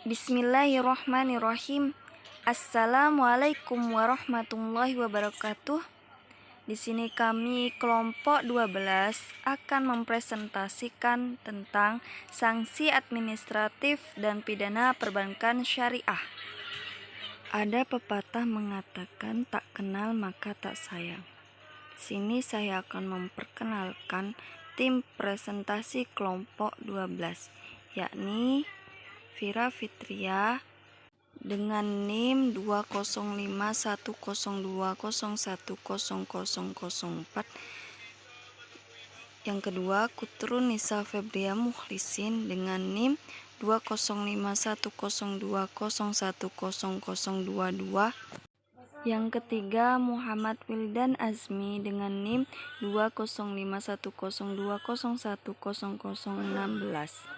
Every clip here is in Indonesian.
Bismillahirrahmanirrahim. Assalamualaikum warahmatullahi wabarakatuh. Di sini kami kelompok 12 akan mempresentasikan tentang sanksi administratif dan pidana perbankan syariah. Ada pepatah mengatakan tak kenal maka tak sayang. Di sini saya akan memperkenalkan tim presentasi kelompok 12, yakni Vira Fitria dengan NIM 20510201004. Yang kedua, Kutrun Nisa Febria Mukhlisin dengan NIM 2051020101022. Yang ketiga, Muhammad Wildan Azmi dengan NIM 2051020101016.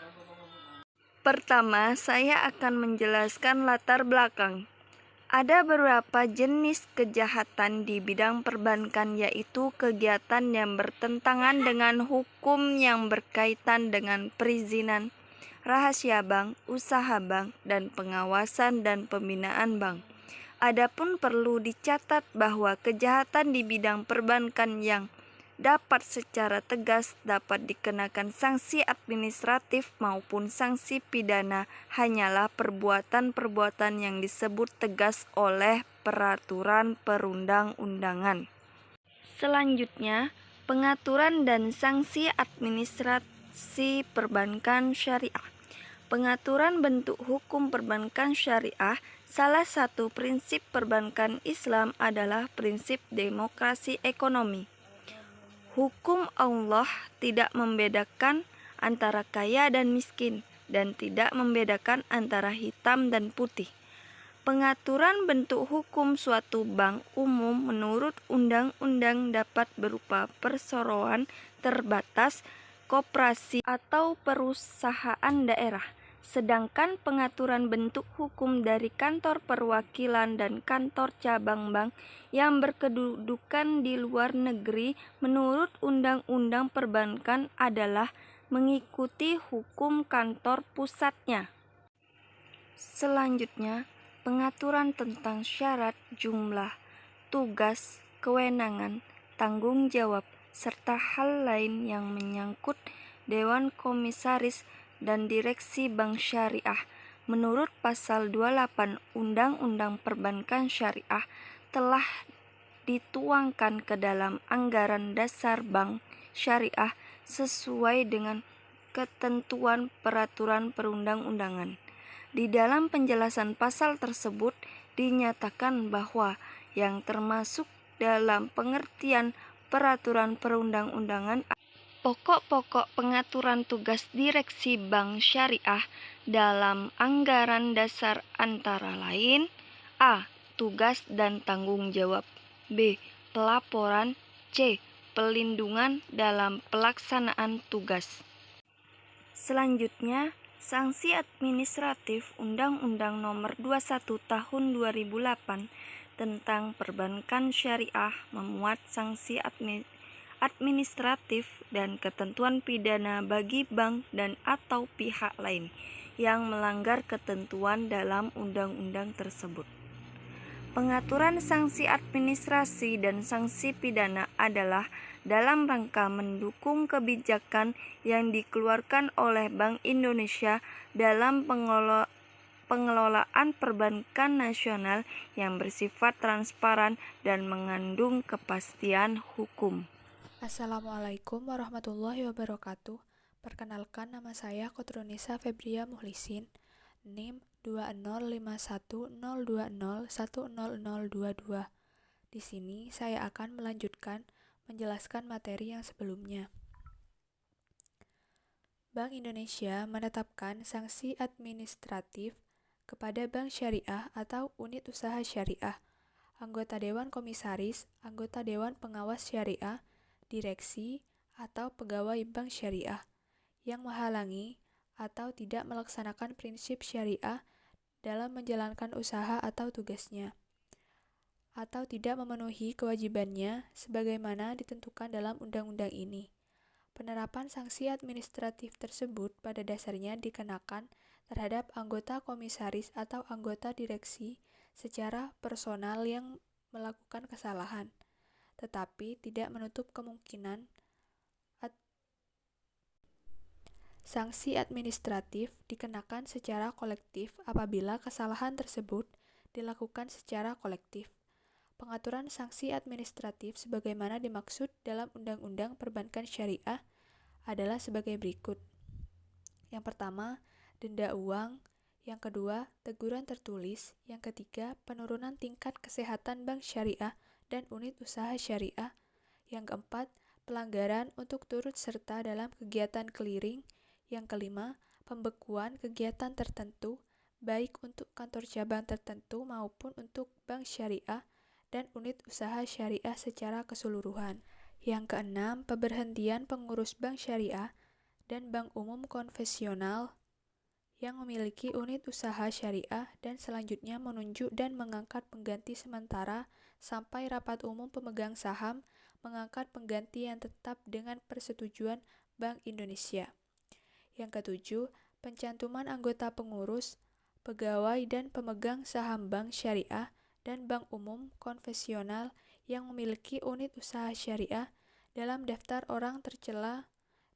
Pertama, saya akan menjelaskan latar belakang. Ada beberapa jenis kejahatan di bidang perbankan, yaitu kegiatan yang bertentangan dengan hukum yang berkaitan dengan perizinan, rahasia bank, usaha bank, dan pengawasan dan pembinaan bank. Adapun perlu dicatat bahwa kejahatan di bidang perbankan yang dapat secara tegas dapat dikenakan sanksi administratif maupun sanksi pidana hanyalah perbuatan-perbuatan yang disebut tegas oleh peraturan perundang-undangan. Selanjutnya, pengaturan dan sanksi administrasi perbankan syariah. Pengaturan bentuk hukum perbankan syariah. Salah satu prinsip perbankan Islam adalah prinsip demokrasi ekonomi. Hukum Allah tidak membedakan antara kaya dan miskin dan tidak membedakan antara hitam dan putih. Pengaturan bentuk hukum suatu bank umum menurut undang-undang dapat berupa perseroan terbatas, koperasi, atau perusahaan daerah. Sedangkan pengaturan bentuk hukum dari kantor perwakilan dan kantor cabang bank yang berkedudukan di luar negeri menurut Undang-Undang Perbankan adalah mengikuti hukum kantor pusatnya. Selanjutnya, pengaturan tentang syarat, jumlah, tugas, kewenangan, tanggung jawab, serta hal lain yang menyangkut Dewan Komisaris dan Direksi Bank Syariah menurut Pasal 28 Undang-Undang Perbankan Syariah telah dituangkan ke dalam anggaran dasar Bank Syariah sesuai dengan ketentuan peraturan perundang-undangan. Di dalam penjelasan pasal tersebut dinyatakan bahwa yang termasuk dalam pengertian peraturan perundang-undangan pokok-pokok pengaturan tugas direksi bank syariah dalam anggaran dasar antara lain: A. Tugas dan tanggung jawab, B. Pelaporan, C. Pelindungan dalam pelaksanaan tugas. Selanjutnya, sanksi administratif. Undang-Undang Nomor 21 Tahun 2008 tentang Perbankan Syariah memuat sanksi administratif dan ketentuan pidana bagi bank dan atau pihak lain yang melanggar ketentuan dalam undang-undang tersebut. Pengaturan sanksi administrasi dan sanksi pidana adalah dalam rangka mendukung kebijakan yang dikeluarkan oleh Bank Indonesia dalam pengelolaan perbankan nasional yang bersifat transparan dan mengandung kepastian hukum. Assalamualaikum warahmatullahi wabarakatuh. Perkenalkan, nama saya Kutrun Nisa Febria Mukhlisin, NIM 2051020100022. Di sini saya akan melanjutkan menjelaskan materi yang sebelumnya. Bank Indonesia menetapkan sanksi administratif kepada bank syariah atau unit usaha syariah, anggota Dewan Komisaris, anggota Dewan Pengawas Syariah, direksi, atau pegawai bank syariah yang menghalangi atau tidak melaksanakan prinsip syariah dalam menjalankan usaha atau tugasnya, atau tidak memenuhi kewajibannya sebagaimana ditentukan dalam undang-undang ini. Penerapan sanksi administratif tersebut pada dasarnya dikenakan terhadap anggota komisaris atau anggota direksi secara personal yang melakukan kesalahan, tetapi tidak menutup kemungkinan sanksi administratif dikenakan secara kolektif apabila kesalahan tersebut dilakukan secara kolektif. Pengaturan sanksi administratif sebagaimana dimaksud dalam Undang-Undang Perbankan Syariah adalah sebagai berikut. Yang pertama, denda uang. Yang kedua, teguran tertulis. Yang ketiga, penurunan tingkat kesehatan bank syariah dan unit usaha syariah. Yang keempat, pelanggaran untuk turut serta dalam kegiatan clearing. Yang kelima, pembekuan kegiatan tertentu, baik untuk kantor cabang tertentu maupun untuk bank syariah dan unit usaha syariah secara keseluruhan. Yang keenam, pemberhentian pengurus bank syariah dan bank umum konvensional yang memiliki unit usaha syariah dan selanjutnya menunjuk dan mengangkat pengganti sementara sampai rapat umum pemegang saham mengangkat pengganti yang tetap dengan persetujuan Bank Indonesia. Yang ketujuh, pencantuman anggota pengurus, pegawai dan pemegang saham bank syariah dan bank umum konvensional yang memiliki unit usaha syariah dalam daftar orang tercela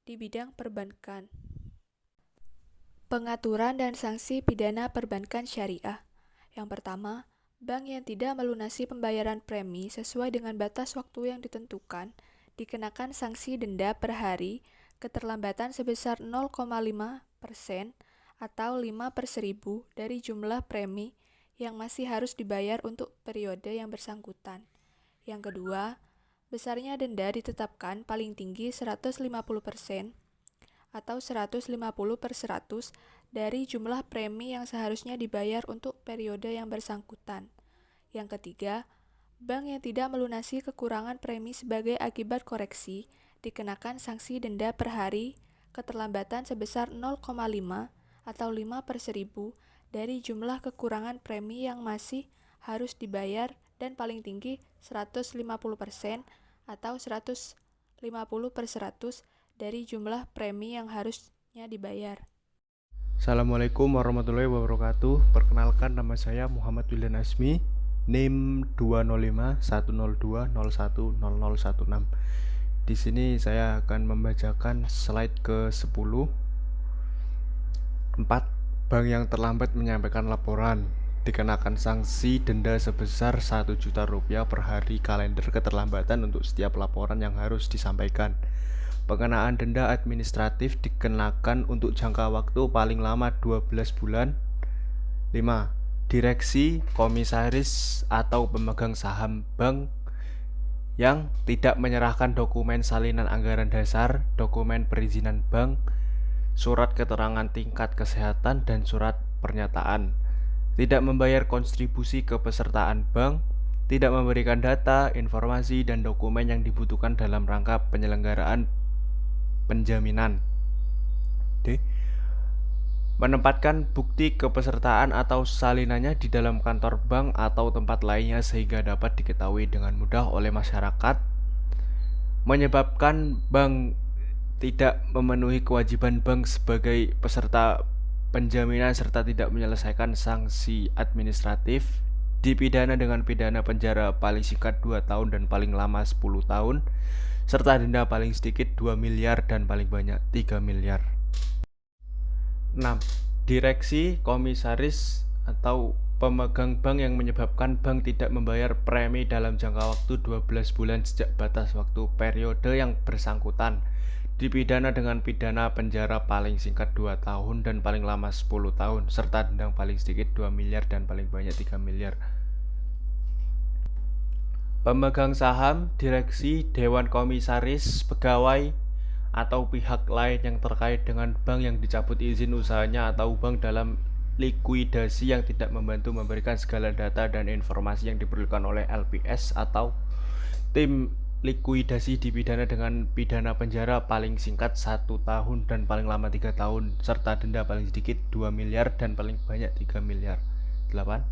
di bidang perbankan. Pengaturan dan sanksi pidana perbankan syariah. Yang pertama, bank yang tidak melunasi pembayaran premi sesuai dengan batas waktu yang ditentukan dikenakan sanksi denda per hari keterlambatan sebesar 0,5% atau 5/1000 dari jumlah premi yang masih harus dibayar untuk periode yang bersangkutan. Yang kedua, besarnya denda ditetapkan paling tinggi 150% atau 150/100 dari jumlah premi yang seharusnya dibayar untuk periode yang bersangkutan. Yang ketiga, bank yang tidak melunasi kekurangan premi sebagai akibat koreksi dikenakan sanksi denda per hari keterlambatan sebesar 0,5 atau 5/1000 dari jumlah kekurangan premi yang masih harus dibayar dan paling tinggi 150% atau 150/100 dari jumlah premi yang harusnya dibayar. Assalamualaikum warahmatullahi wabarakatuh. Perkenalkan, nama saya Muhammad Wildan Asmi, NIM 205-102-01-0016. Di sini saya akan membacakan slide ke-10. 4. Bank yang terlambat menyampaikan laporan dikenakan sanksi denda sebesar Rp1.000.000 per hari kalender keterlambatan untuk setiap laporan yang harus disampaikan. Pengenaan denda administratif dikenakan untuk jangka waktu paling lama 12 bulan. 5. Direksi, komisaris, atau pemegang saham bank yang tidak menyerahkan dokumen salinan anggaran dasar, dokumen perizinan bank, surat keterangan tingkat kesehatan, dan surat pernyataan, tidak membayar kontribusi kepesertaan bank, tidak memberikan data, informasi, dan dokumen yang dibutuhkan dalam rangka penyelenggaraan penjaminan. D. Menempatkan bukti kepesertaan atau salinannya di dalam kantor bank atau tempat lainnya sehingga dapat diketahui dengan mudah oleh masyarakat. Menyebabkan bank tidak memenuhi kewajiban bank sebagai peserta penjaminan serta tidak menyelesaikan sanksi administratif, dipidana dengan pidana penjara paling singkat 2 tahun dan paling lama 10 tahun, serta denda paling sedikit 2 miliar dan paling banyak 3 miliar. 6. Direksi, komisaris, atau pemegang bank yang menyebabkan bank tidak membayar premi dalam jangka waktu 12 bulan sejak batas waktu periode yang bersangkutan dipidana dengan pidana penjara paling singkat 2 tahun dan paling lama 10 tahun, serta denda paling sedikit 2 miliar dan paling banyak 3 miliar. Pemegang saham, direksi, dewan komisaris, pegawai, atau pihak lain yang terkait dengan bank yang dicabut izin usahanya atau bank dalam likuidasi yang tidak membantu memberikan segala data dan informasi yang diperlukan oleh LPS atau tim likuidasi dipidana dengan pidana penjara paling singkat 1 tahun dan paling lama 3 tahun, serta denda paling sedikit 2 miliar dan paling banyak 3 miliar. 8.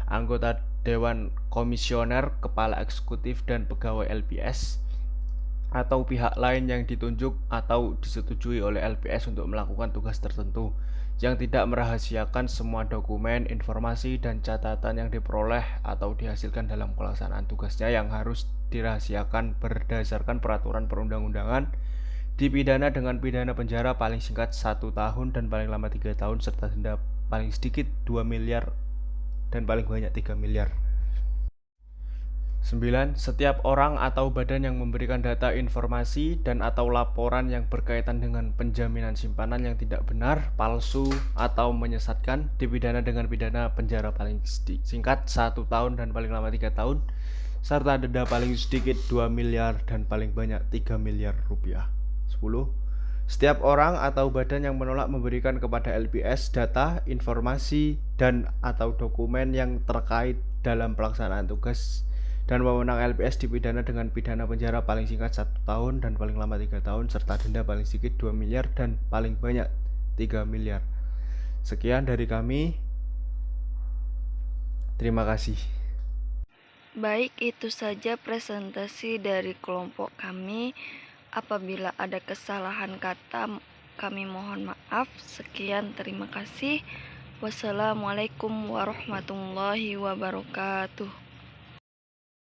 Anggota Dewan Komisioner, Kepala Eksekutif, dan Pegawai LPS atau pihak lain yang ditunjuk atau disetujui oleh LPS untuk melakukan tugas tertentu yang tidak merahasiakan semua dokumen, informasi, dan catatan yang diperoleh atau dihasilkan dalam pelaksanaan tugasnya yang harus dirahasiakan berdasarkan peraturan perundang-undangan, dipidana dengan pidana penjara paling singkat 1 tahun dan paling lama 3 tahun serta denda paling sedikit 2 miliar dan paling banyak 3 miliar. 9. Setiap orang atau badan yang memberikan data, informasi, dan atau laporan yang berkaitan dengan penjaminan simpanan yang tidak benar, palsu, atau menyesatkan dipidana dengan pidana penjara paling singkat 1 tahun dan paling lama 3 tahun serta denda paling sedikit 2 miliar dan paling banyak 3 miliar rupiah. 10. Setiap orang atau badan yang menolak memberikan kepada LPS data, informasi, dan atau dokumen yang terkait dalam pelaksanaan tugas dan wewenang LPS dipidana dengan pidana penjara paling singkat 1 tahun dan paling lama 3 tahun serta denda paling sedikit 2 miliar dan paling banyak 3 miliar. Sekian dari kami. Terima kasih. Baik, itu saja presentasi dari kelompok kami. Apabila ada kesalahan kata, kami mohon maaf. Sekian, terima kasih. Wassalamualaikum warahmatullahi wabarakatuh.